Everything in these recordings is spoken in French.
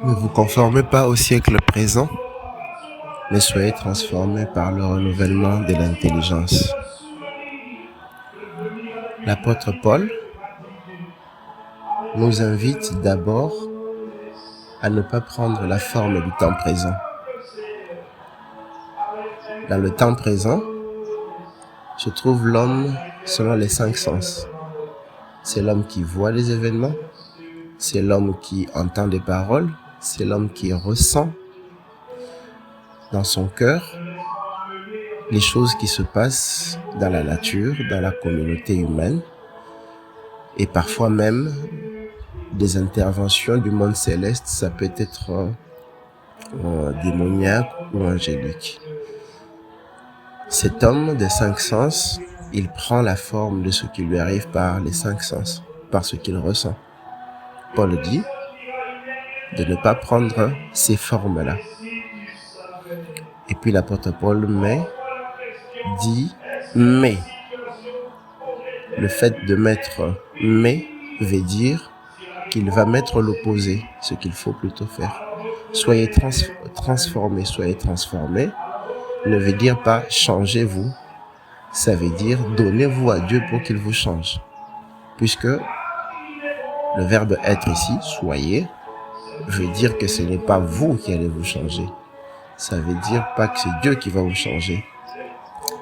Ne vous conformez pas au siècle présent, mais soyez transformés par le renouvellement de l'intelligence. L'apôtre Paul nous invite d'abord à ne pas prendre la forme du temps présent. Dans le temps présent, se trouve l'homme selon les 5 sens. C'est l'homme qui voit les événements, c'est l'homme qui entend des paroles, c'est l'homme qui ressent dans son cœur les choses qui se passent dans la nature, dans la communauté humaine, et parfois même des interventions du monde céleste, ça peut être démoniaque ou angélique. Cet homme des 5 sens, il prend la forme de ce qui lui arrive par les 5 sens, par ce qu'il ressent. Paul dit de ne pas prendre ces formes-là. Et puis l'apôtre Paul dit mais. Le fait de mettre mais veut dire qu'il va mettre l'opposé, ce qu'il faut plutôt faire. Soyez transformés, ne veut dire pas changez-vous, ça veut dire donnez-vous à Dieu pour qu'il vous change. Puisque le verbe être ici, soyez, veut dire que ce n'est pas vous qui allez vous changer. Ça veut dire pas que c'est Dieu qui va vous changer.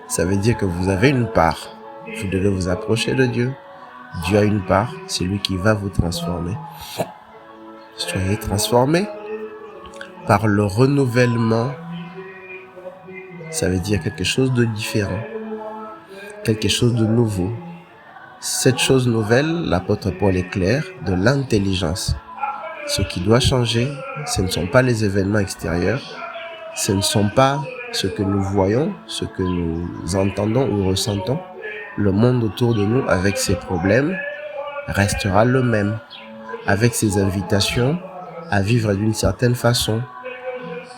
Ça veut dire que vous avez une part. Vous devez vous approcher de Dieu. Dieu a une part, c'est lui qui va vous transformer. Soyez transformés par le renouvellement. Ça veut dire quelque chose de différent, quelque chose de nouveau. Cette chose nouvelle, l'apôtre Paul est clair, de l'intelligence. Ce qui doit changer, ce ne sont pas les événements extérieurs, ce ne sont pas ce que nous voyons, ce que nous entendons ou ressentons. Le monde autour de nous, avec ses problèmes, restera le même, avec ses invitations à vivre d'une certaine façon,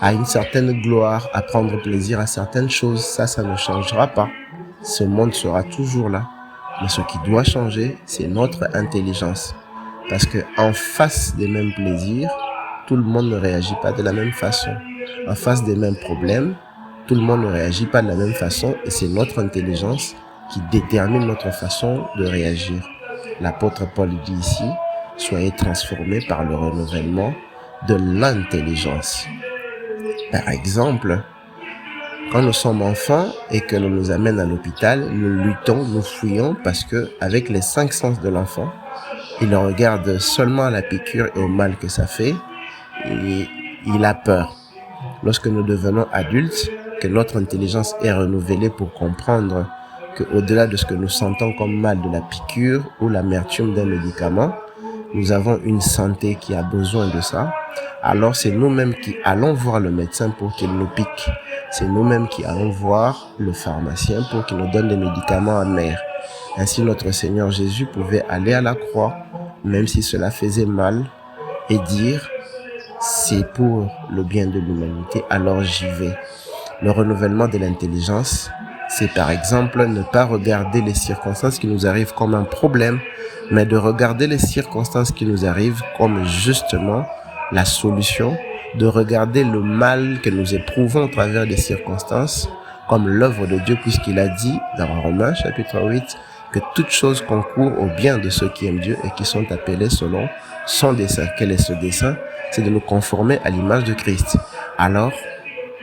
à une certaine gloire, à prendre plaisir à certaines choses. Ça ne changera pas. Ce monde sera toujours là. Mais ce qui doit changer, c'est notre intelligence. Parce que en face des mêmes plaisirs, tout le monde ne réagit pas de la même façon. En face des mêmes problèmes, tout le monde ne réagit pas de la même façon, et c'est notre intelligence qui détermine notre façon de réagir. L'apôtre Paul dit ici, soyez transformés par le renouvellement de l'intelligence. Par exemple, quand nous sommes enfants et que l'on nous amène à l'hôpital, nous luttons, nous fouillons parce que avec les 5 sens de l'enfant, il regarde seulement la piqûre et au mal que ça fait et il a peur. Lorsque nous devenons adultes, que notre intelligence est renouvelée pour comprendre qu'au-delà de ce que nous sentons comme mal de la piqûre ou l'amertume d'un médicament, nous avons une santé qui a besoin de ça. Alors c'est nous-mêmes qui allons voir le médecin pour qu'il nous pique. C'est nous-mêmes qui allons voir le pharmacien pour qu'il nous donne des médicaments amers. Ainsi notre Seigneur Jésus pouvait aller à la croix, même si cela faisait mal, et dire c'est pour le bien de l'humanité, alors j'y vais. Le renouvellement de l'intelligence, c'est par exemple ne pas regarder les circonstances qui nous arrivent comme un problème, mais de regarder les circonstances qui nous arrivent comme justement la solution, de regarder le mal que nous éprouvons au travers des circonstances comme l'œuvre de Dieu, puisqu'il a dit dans Romains chapitre 8 que toute chose concourt au bien de ceux qui aiment Dieu et qui sont appelés selon son dessein. Quel est ce dessein? C'est de nous conformer à l'image de Christ. Alors,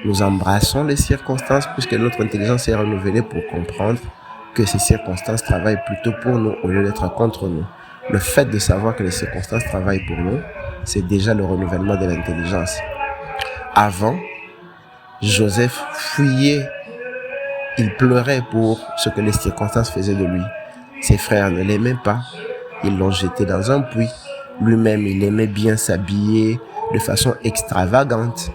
nous embrassons les circonstances puisque notre intelligence est renouvelée pour comprendre que ces circonstances travaillent plutôt pour nous au lieu d'être contre nous. Le fait de savoir que les circonstances travaillent pour nous, c'est déjà le renouvellement de l'intelligence. Avant, Joseph fuyait, il pleurait pour ce que les circonstances faisaient de lui. Ses frères ne l'aimaient pas, ils l'ont jeté dans un puits. Lui-même, il aimait bien s'habiller de façon extravagante.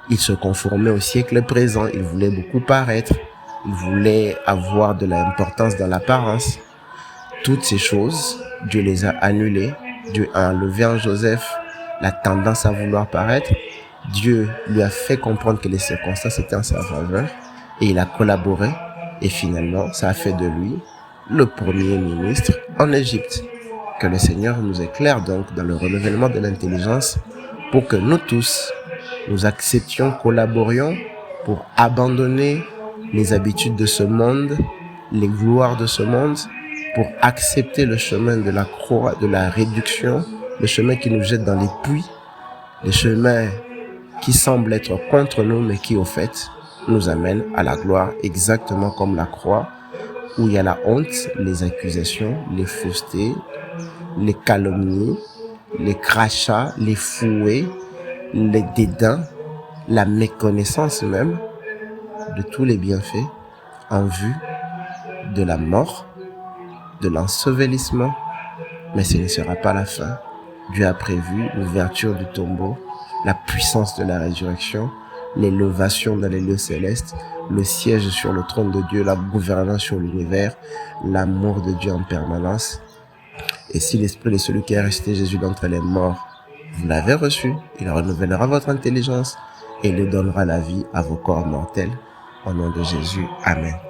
Il se conformait au siècle présent, il voulait beaucoup paraître, il voulait avoir de l'importance dans l'apparence. Toutes ces choses, Dieu les a annulées. Dieu a enlevé en Joseph la tendance à vouloir paraître. Dieu lui a fait comprendre que les circonstances étaient en sa faveur et il a collaboré. Et finalement, ça a fait de lui le premier ministre en Égypte. Que le Seigneur nous éclaire donc dans le renouvellement de l'intelligence pour que nous tous, nous acceptions, collaborions pour abandonner les habitudes de ce monde, les gloires de ce monde, pour accepter le chemin de la croix, de la réduction, le chemin qui nous jette dans les puits, le chemin qui semble être contre nous, mais qui au fait nous amène à la gloire, exactement comme la croix, où il y a la honte, les accusations, les faussetés, les calomnies, les crachats, les fouets, les dédains, la méconnaissance même de tous les bienfaits en vue de la mort, de l'ensevelissement. Mais ce ne sera pas la fin. Dieu a prévu l'ouverture du tombeau, la puissance de la résurrection, l'élévation dans les lieux célestes, le siège sur le trône de Dieu, la gouvernance sur l'univers, l'amour de Dieu en permanence. Et si l'esprit de celui qui a ressuscité Jésus d'entre les morts, vous l'avez reçu, il renouvellera votre intelligence et il donnera la vie à vos corps mortels. Au nom de Jésus, Amen.